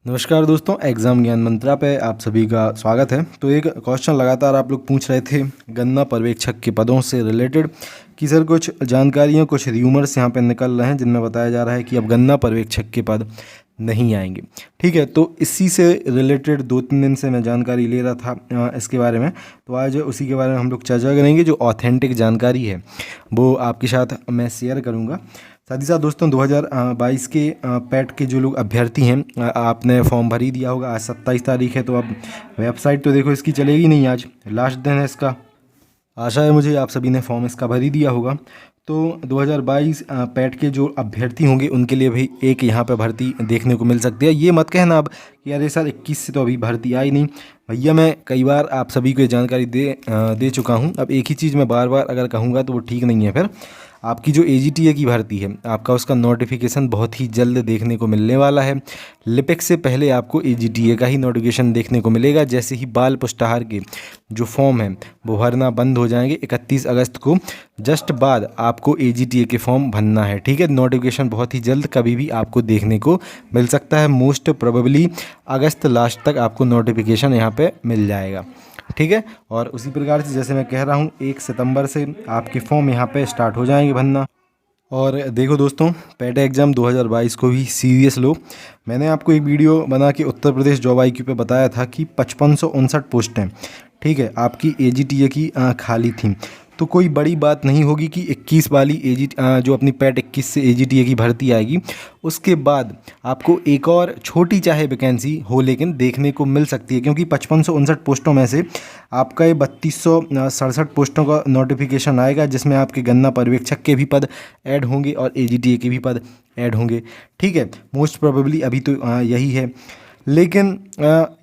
नमस्कार दोस्तों, एग्ज़ाम ज्ञान मंत्रा पे आप सभी का स्वागत है। तो एक क्वेश्चन लगातार आप लोग पूछ रहे थे गन्ना पर्यवेक्षक के पदों से रिलेटेड कि सर कुछ जानकारियाँ, कुछ र्यूमर्स यहाँ पे निकल रहे हैं जिनमें बताया जा रहा है कि अब गन्ना पर्यवेक्षक के पद नहीं आएंगे। ठीक है, तो इसी से रिलेटेड 2-3 दिन से मैं जानकारी ले रहा था इसके बारे में। तो आज उसी के बारे में हम लोग चर्चा करेंगे। जो ऑथेंटिक जानकारी है वो आपके साथ मैं शेयर करूँगा। साथ ही साथ दोस्तों 2022 के पैट के जो लोग अभ्यर्थी हैं, आपने फॉर्म भर ही दिया होगा। आज 27 तारीख है, तो अब वेबसाइट तो देखो इसकी चलेगी नहीं, आज लास्ट दिन है इसका। आशा है मुझे आप सभी ने फॉर्म इसका भर ही दिया होगा। तो 2022 पैट के जो अभ्यर्थी होंगे उनके लिए भी एक यहाँ पे भर्ती देखने को मिल सकती है। ये मत कहना अब कि अरे सर 21 से तो अभी भर्ती आई नहीं। भैया मैं कई बार आप सभी को ये जानकारी दे चुका हूँ। अब एक ही चीज़ मैं बार बार अगर कहूँगा तो वो ठीक नहीं है। फिर आपकी जो AGTA की भर्ती है, आपका उसका नोटिफिकेशन बहुत ही जल्द देखने को मिलने वाला है। लिपिक से पहले आपको AGTA का ही नोटिफिकेशन देखने को मिलेगा। जैसे ही बाल पुष्टाहार के जो फॉर्म है वो भरना बंद हो जाएंगे 31 अगस्त को, जस्ट बाद आपको AGTA के फॉर्म भरना है। ठीक है, नोटिफिकेशन बहुत ही जल्द कभी भी आपको देखने को मिल सकता है। मोस्ट प्रोबेबली अगस्त लास्ट तक आपको नोटिफिकेशन यहाँ पे मिल जाएगा। ठीक है, और उसी प्रकार से जैसे मैं कह रहा हूँ 1 सितंबर से आपके फॉर्म यहाँ पे स्टार्ट हो जाएंगे भरना। और देखो दोस्तों, पैट एग्ज़ाम 2022 को भी सीरियस लो। मैंने आपको एक वीडियो बना के उत्तर प्रदेश जॉब IQ पे बताया था कि 5559 पोस्टें, ठीक है, आपकी AGTA की खाली थी। तो कोई बड़ी बात नहीं होगी कि 21 वाली जो अपनी पैट 21 से AGTA की भर्ती आएगी, उसके बाद आपको एक और छोटी चाहे वैकेंसी हो लेकिन देखने को मिल सकती है। क्योंकि 5559 पोस्टों में से आपका ये 3267 पोस्टों का नोटिफिकेशन आएगा, जिसमें आपके गन्ना पर्यवेक्षक के भी पद ऐड होंगे और AGTA के भी पद ऐड होंगे। ठीक है, मोस्ट प्रोबेबली अभी तो यही है। लेकिन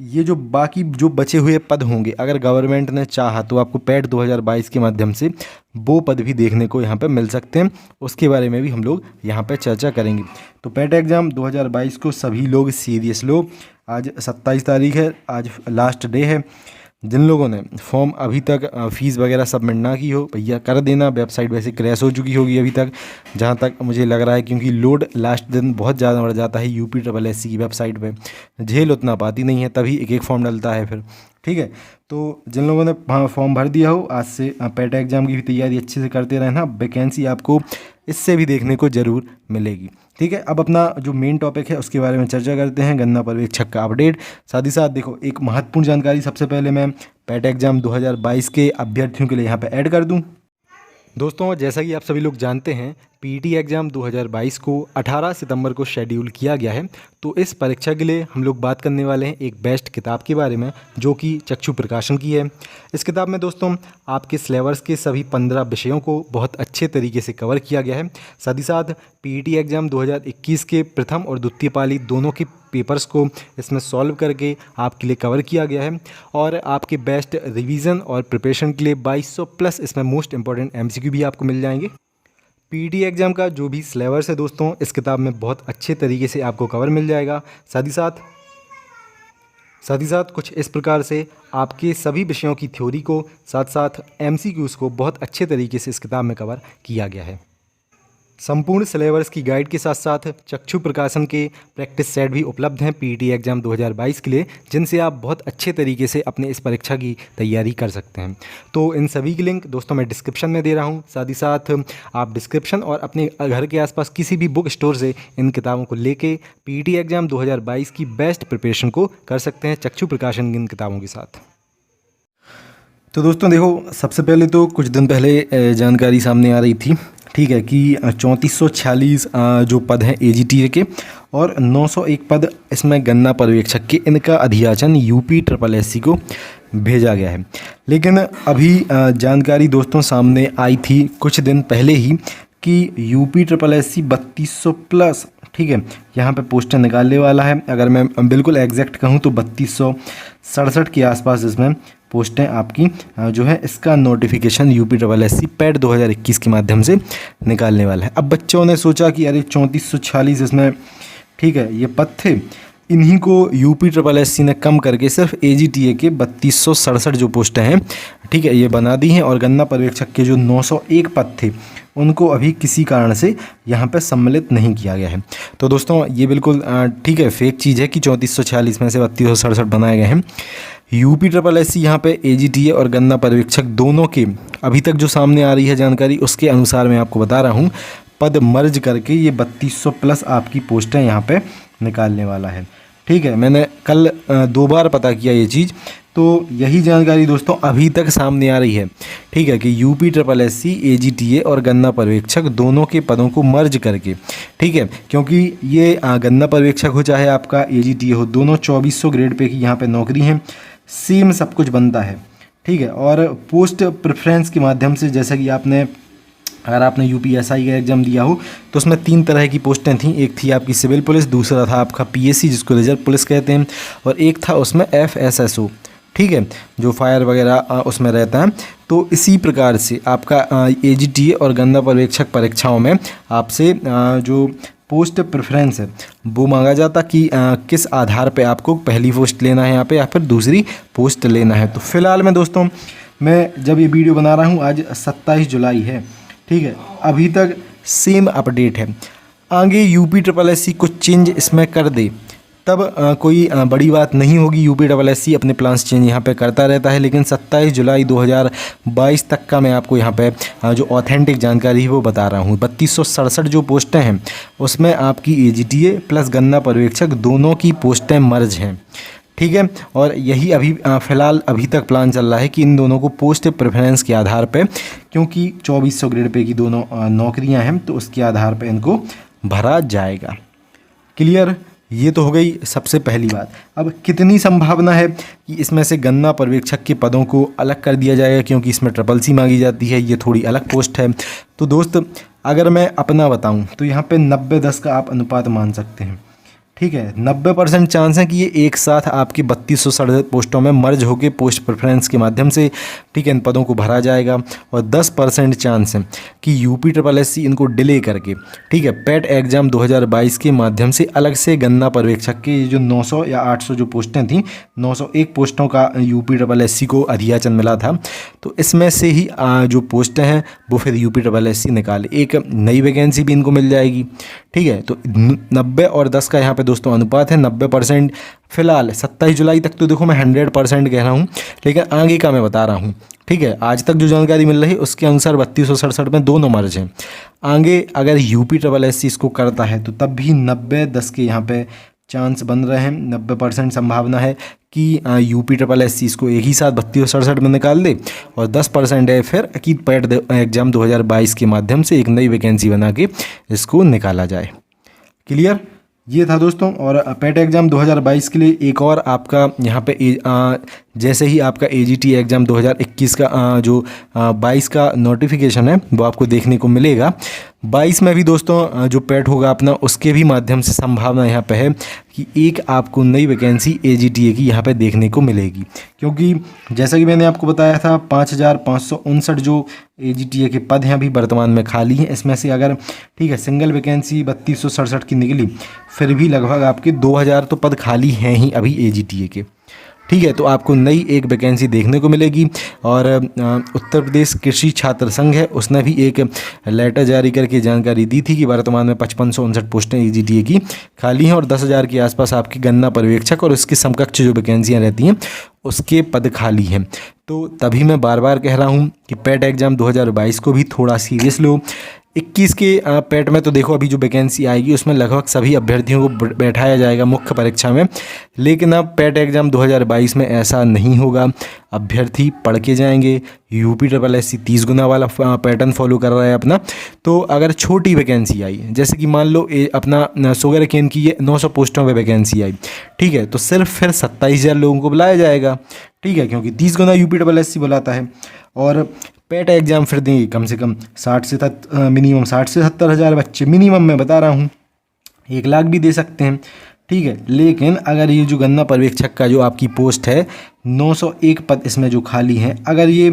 ये जो बाकी जो बचे हुए पद होंगे, अगर गवर्नमेंट ने चाहा तो आपको पैट 2022 के माध्यम से वो पद भी देखने को यहाँ पे मिल सकते हैं। उसके बारे में भी हम लोग यहाँ पे चर्चा करेंगे। तो पैट एग्ज़ाम 2022 को सभी लोग सीरियस लो। आज 27 तारीख है, आज लास्ट डे है। जिन लोगों ने फॉर्म अभी तक फ़ीस वगैरह सबमिट ना की हो, भैया कर देना। वेबसाइट वैसे क्रैश हो चुकी होगी अभी तक, जहाँ तक मुझे लग रहा है, क्योंकि लोड लास्ट दिन बहुत ज़्यादा बढ़ जाता है UPSSC की वेबसाइट पे, झेल उतना पाती नहीं है, तभी एक एक फॉर्म डलता है फिर। ठीक है, तो जिन लोगों ने फॉर्म भर दिया हो, आज से पैट एग्ज़ाम की भी तैयारी अच्छे से करते रहना। वैकेंसी आपको इससे भी देखने को ज़रूर मिलेगी। ठीक है, अब अपना जो मेन टॉपिक है उसके बारे में चर्चा करते हैं, गन्ना पर्यवेक्षक का अपडेट। साथ ही साथ देखो, एक महत्वपूर्ण जानकारी सबसे पहले मैं पैट एग्ज़ाम 2022 के अभ्यर्थियों के लिए यहाँ पे ऐड कर दूँ। दोस्तों, जैसा कि आप सभी लोग जानते हैं, PET एग्ज़ाम 2022 को 18 सितंबर को शेड्यूल किया गया है। तो इस परीक्षा के लिए हम लोग बात करने वाले हैं एक बेस्ट किताब के बारे में, जो कि चक्षु प्रकाशन की है। इस किताब में दोस्तों आपके सिलेबस के सभी 15 विषयों को बहुत अच्छे तरीके से कवर किया गया है। साथ ही साथ PET एग्ज़ाम 2021 के प्रथम और द्वितीय पाली दोनों के पेपर्स को इसमें सॉल्व करके आपके लिए कवर किया गया है। और आपके बेस्ट रिवीजन और प्रिपरेशन के लिए 2200 प्लस इसमें मोस्ट इंपॉर्टेंट MCQ भी आपको मिल जाएंगे। PET एग्ज़ाम का जो भी सिलेबस है दोस्तों, इस किताब में बहुत अच्छे तरीके से आपको कवर मिल जाएगा। साथ ही साथ कुछ इस प्रकार से आपके सभी विषयों की थ्योरी को, साथ साथ MCQs को बहुत अच्छे तरीके से इस किताब में कवर किया गया है। संपूर्ण सिलेबस की गाइड के साथ साथ चक्षु प्रकाशन के प्रैक्टिस सेट भी उपलब्ध हैं PET एग्ज़ाम 2022 के लिए, जिनसे आप बहुत अच्छे तरीके से अपने इस परीक्षा की तैयारी कर सकते हैं। तो इन सभी की लिंक दोस्तों मैं डिस्क्रिप्शन में दे रहा हूं। साथ ही साथ आप डिस्क्रिप्शन और अपने घर के आसपास किसी भी बुक स्टोर से इन किताबों को लेके PET एग्ज़ाम 2022 की बेस्ट प्रिपरेशन को कर सकते हैं चक्षु प्रकाशन की इन किताबों के साथ। तो दोस्तों देखो, सबसे पहले तो कुछ दिन पहले जानकारी सामने आ रही थी, ठीक है, कि 3446 जो पद हैं AGTA के और 901 पद इसमें गन्ना पर्यवेक्षक के, इनका अधियाचन UPSSC को भेजा गया है। लेकिन अभी जानकारी दोस्तों सामने आई थी कुछ दिन पहले ही कि UPSSC 3200 प्लस, ठीक है, यहाँ पे पोस्टें निकालने वाला है। अगर मैं बिल्कुल एग्जैक्ट कहूँ तो 3267 के आसपास इसमें पोस्टें आपकी जो है, इसका नोटिफिकेशन UPSSC पैट 2021 के माध्यम से निकालने वाला है। अब बच्चों ने सोचा कि अरे 3446 इसमें, ठीक है, ये पद थे, इन्हीं को यूपी ट्रिपल एससी ने कम करके सिर्फ एजीटीए के 3267 जो पोस्टें हैं, ठीक है, ये बना दी हैं। और गन्ना पर्यवेक्षक के जो 901 पद थे उनको अभी किसी कारण से यहाँ पे सम्मिलित नहीं किया गया है। तो दोस्तों ये बिल्कुल ठीक है, फेक चीज़ है कि 3446 में से 3267 बनाए गए हैं। यूपी ट्रिपल एससी यहाँ पे एजीटीए और गन्ना पर्यवेक्षक दोनों के अभी तक जो सामने आ रही है जानकारी, उसके अनुसार मैं आपको बता रहा हूँ, पद मर्ज करके ये 3200 प्लस आपकी पोस्टें यहाँ पे निकालने वाला है। ठीक है, मैंने कल 2 बार पता किया ये चीज़, तो यही जानकारी दोस्तों अभी तक सामने आ रही है। ठीक है, कि यूपी ट्रिपल एससी एजीटीए और गन्ना पर्यवेक्षक दोनों के पदों को मर्ज करके, ठीक है, क्योंकि ये गन्ना पर्यवेक्षक हो चाहे आपका एजीटीए हो, दोनों 2400 ग्रेड पे की यहाँ पे नौकरी है, सेम सब कुछ बनता है। ठीक है, और पोस्ट प्रेफरेंस के माध्यम से, जैसा कि अगर आपने यूपीएसआई का एग्जाम दिया हो तो उसमें 3 तरह की पोस्टें थीं। एक थी आपकी सिविल पुलिस, दूसरा था आपका पीएससी जिसको रिजर्व पुलिस कहते हैं, और एक था उसमें एफएसएसओ, ठीक है, जो फायर वगैरह उसमें रहता है। तो इसी प्रकार से आपका एजीटीए और गन्ना पर्यवेक्षक परीक्षाओं में आपसे जो पोस्ट प्रेफरेंस है वो मांगा जाता कि किस आधार पे आपको पहली पोस्ट लेना है यहाँ पे या फिर दूसरी पोस्ट लेना है। तो फिलहाल में दोस्तों मैं जब ये वीडियो बना रहा हूँ आज 27 जुलाई है, ठीक है, अभी तक सेम अपडेट है। आगे यूपी ट्रिपल एससी कुछ चेंज इसमें कर दे तब कोई बड़ी बात नहीं होगी। यूपी ट्रिपल एससी अपने प्लान्स चेंज यहाँ पे करता रहता है, लेकिन 27 जुलाई 2022 तक का मैं आपको यहाँ पे जो ऑथेंटिक जानकारी है वो बता रहा हूँ। 3267 जो पोस्टें हैं उसमें आपकी एजीटीए प्लस गन्ना पर्यवेक्षक दोनों की पोस्टें मर्ज हैं। ठीक है, और यही अभी फ़िलहाल अभी तक प्लान चल रहा है कि इन दोनों को पोस्ट प्रेफरेंस के आधार पे, क्योंकि 2400 ग्रेड पे की दोनों नौकरियां हैं, तो उसके आधार पे इनको भरा जाएगा। क्लियर, ये तो हो गई सबसे पहली बात। अब कितनी संभावना है कि इसमें से गन्ना पर्यवेक्षक के पदों को अलग कर दिया जाएगा, क्योंकि इसमें ट्रिपल सी मांगी जाती है, ये थोड़ी अलग पोस्ट है। तो दोस्त अगर मैं अपना बताऊँ तो यहाँ पर 90-10 का आप अनुपात मान सकते हैं। ठीक है, 90% चांस है कि ये एक साथ आपकी 3267 पोस्टों में मर्ज होकर पोस्ट प्रेफरेंस के माध्यम से, ठीक है, इन पदों को भरा जाएगा। और 10% चांस है कि यूपी ट्रिपल एससी इनको डिले करके, ठीक है, पेट एग्ज़ाम 2022 के माध्यम से अलग से गन्ना पर्यवेक्षक के जो 900 या 800 जो पोस्टें थीं, 901 पोस्टों का यूपी ट्रिपल एससी को अधियाचन मिला था, तो इसमें से ही जो पोस्टें हैं वो फिर यूपी ट्रिपल एससी निकाले, एक नई वैकेंसी भी इनको मिल जाएगी। ठीक है, तो 90 और 10 का यहाँ पे दोस्तों अनुपात है। 90% फिलहाल 27 जुलाई तक तो देखो मैं 100% कह रहा हूँ, लेकिन आगे का मैं बता रहा हूँ। ठीक है, आज तक जो जानकारी मिल रही है उसके अनुसार 3267 में दोनों मर्ज हैं। आगे अगर यूपी ट्रिपल एससी इसको करता है तो तब भी 90-10 के यहाँ पे चांस बन रहे हैं। 90% संभावना है कि यूपी ट्रिपल एससी इसको एक ही साथ 3267 में निकाल दे, और 10% है फिर कि पेट एग्जाम 2022 के माध्यम से एक नई वैकेंसी बना के इसको निकाला जाए। क्लियर, ये था दोस्तों। और पेट एग्ज़ाम 2022 के लिए एक और आपका यहाँ पे जैसे ही आपका एजीटी एग्ज़ाम 2021 का जो 22 का नोटिफिकेशन है वो आपको देखने को मिलेगा। 22 में भी दोस्तों जो पेट होगा अपना, उसके भी माध्यम से संभावना यहाँ पे है कि एक आपको नई वैकेंसी एजीटीए की यहाँ पे देखने को मिलेगी, क्योंकि जैसा कि मैंने आपको बताया था 5559 जो एजीटीए के पद हैं अभी वर्तमान में खाली हैं। इसमें से अगर, ठीक है, सिंगल वैकेंसी 3267 की निकली, फिर भी लगभग आपके 2000 तो पद खाली हैं ही अभी एजीटीए के। ठीक है, तो आपको नई एक वैकेंसी देखने को मिलेगी। और उत्तर प्रदेश कृषि छात्र संघ है, उसने भी एक लेटर जारी करके जानकारी दी थी कि वर्तमान में 5559 पोस्टें एजीटीए की खाली हैं और 10,000 के आसपास आपकी गन्ना पर्यवेक्षक और इसके समकक्ष जो वैकेंसियाँ रहती हैं उसके पद खाली हैं। तो तभी मैं बार बार कह रहा हूँ कि पेट एग्ज़ाम 2022 को भी थोड़ा सीरियस लो। 21 के पेट में तो देखो अभी जो वैकेंसी आएगी उसमें लगभग सभी अभ्यर्थियों को बैठाया जाएगा मुख्य परीक्षा में, लेकिन अब पेट एग्ज़ाम 2022 में ऐसा नहीं होगा। अभ्यर्थी पढ़ के जाएंगे। यूपी ट्रिपल एससी 30 गुना वाला पैटर्न फॉलो कर रहा है अपना। तो अगर छोटी वैकेंसी आई, जैसे कि मान लो अपना शुगर केन की ये 900 पोस्टों पे वैकेंसी आई, ठीक है, तो सिर्फ फिर 27,000 लोगों को बुलाया जाएगा। ठीक है, क्योंकि 30 गुना यूपी ट्रिपल एससी बुलाता है। और पेट एग्ज़ाम फिर देंगे कम से कम मिनिमम 60 से 70,000 बच्चे, मिनिमम मैं बता रहा हूँ, 1 लाख भी दे सकते हैं। ठीक है, लेकिन अगर ये जो गन्ना पर्यवेक्षक का जो आपकी पोस्ट है 901 पद इसमें जो खाली हैं, अगर ये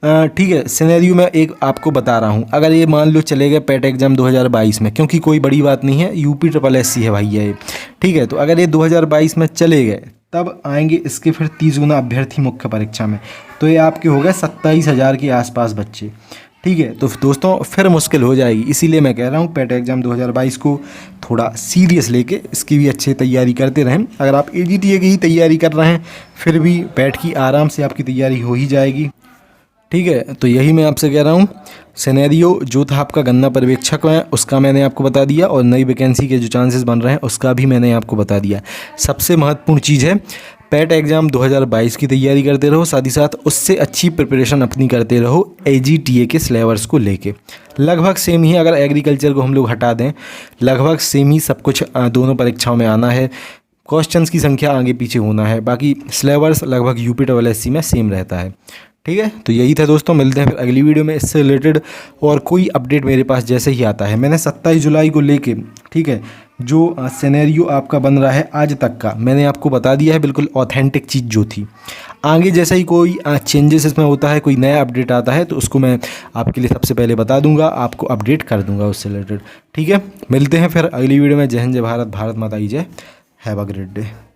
ठीक है, सिनेरियो मैं एक आपको बता रहा हूँ। अगर ये मान लो चले गए पेट एग्ज़ाम 2022 में, क्योंकि कोई बड़ी बात नहीं है, यूपी ट्रिपल एससी है भैया ये, ठीक है। तो अगर ये 2022 में चले गए तब आएंगे इसके फिर 30 गुना अभ्यर्थी मुख्य परीक्षा में, तो ये आपके हो गए 27,000 के आसपास बच्चे, ठीक है। तो दोस्तों फिर मुश्किल हो जाएगी, इसीलिए मैं कह रहा हूँ पेट एग्ज़ाम 2022 को थोड़ा सीरियस लेके इसकी भी अच्छी तैयारी करते रहें। अगर आप एजीटीए की ही तैयारी कर रहे हैं फिर भी पेट की आराम से आपकी तैयारी हो ही जाएगी, ठीक है। तो यही मैं आपसे कह रहा हूँ। सिनेरियो जो था आपका गन्ना पर्यवेक्षक में, उसका मैंने आपको बता दिया, और नई वैकेंसी के जो चांसेस बन रहे हैं उसका भी मैंने आपको बता दिया। सबसे महत्वपूर्ण चीज़ है पेट एग्ज़ाम 2022 की तैयारी करते रहो, साथ ही साथ उससे अच्छी प्रिपरेशन अपनी करते रहो एजीटीए के सिलेबस को लेके। लगभग सेम ही, अगर एग्रीकल्चर को हम लोग हटा दें, लगभग सेम ही सब कुछ दोनों परीक्षाओं में आना है। क्वेश्चंस की संख्या आगे पीछे होना है, बाकी सिलेबस लगभग यूपी ट्रिपल एससी में सेम रहता है, ठीक है। तो यही था दोस्तों, मिलते हैं फिर अगली वीडियो में इससे रिलेटेड और कोई अपडेट मेरे पास जैसे ही आता है। मैंने 27 जुलाई को लेके, ठीक है, जो सिनेरियो आपका बन रहा है आज तक का, मैंने आपको बता दिया है, बिल्कुल ऑथेंटिक चीज़ जो थी। आगे जैसे ही कोई चेंजेस इसमें होता है, कोई नया अपडेट आता है, तो उसको मैं आपके लिए सबसे पहले बता दूंगा, आपको अपडेट कर दूंगा उससे रिलेटेड, ठीक है। मिलते हैं फिर अगली वीडियो में। जय हिंद, जय भारत, भारत माता की जय। Have a great day.